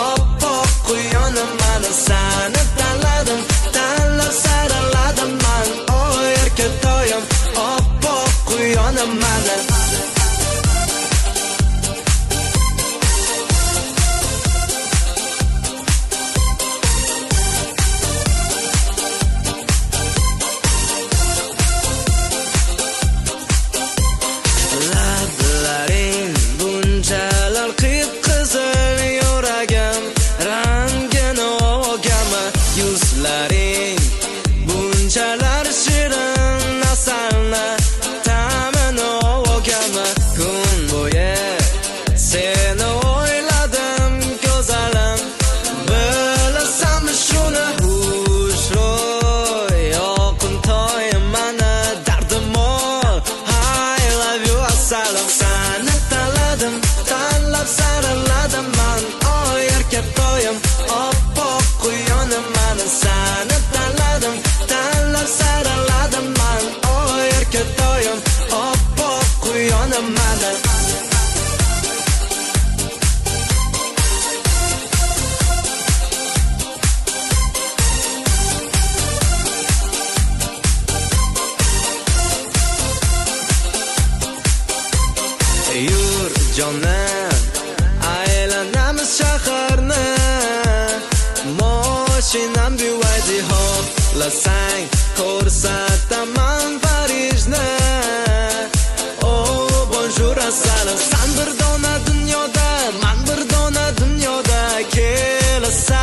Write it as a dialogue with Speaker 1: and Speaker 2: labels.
Speaker 1: oppoq quyonim mani sani tanladim, tanlab saraladim man. Oy erkatoyim, oppoq quyonim mani. Lablaring bunchalar qip-qizil, yuragim rangini olgami. Yuzlaring bunchalar shirin, asalni ta'mini olgami. Kun bo'yi seni o'yladim go'zalim, bilasanmi shuni? Xushro'y yoqimtoyim mani, dardim ol, I love you asalim. Sani tanladim, tanlab saraladim man. Oy erkatoyim, oppoq quyonim mani sani tanladim, tanlab saraladim man. Oy erkatoyim, oppoq quyonim mani. Yur jonim, aylanamiz shaharni, moshinam buvaydi xohlasang ko'rsataman Parijni. Oh bonjour asalim, san bir dona dunyoda, man bir dona dunyoda. Kelasan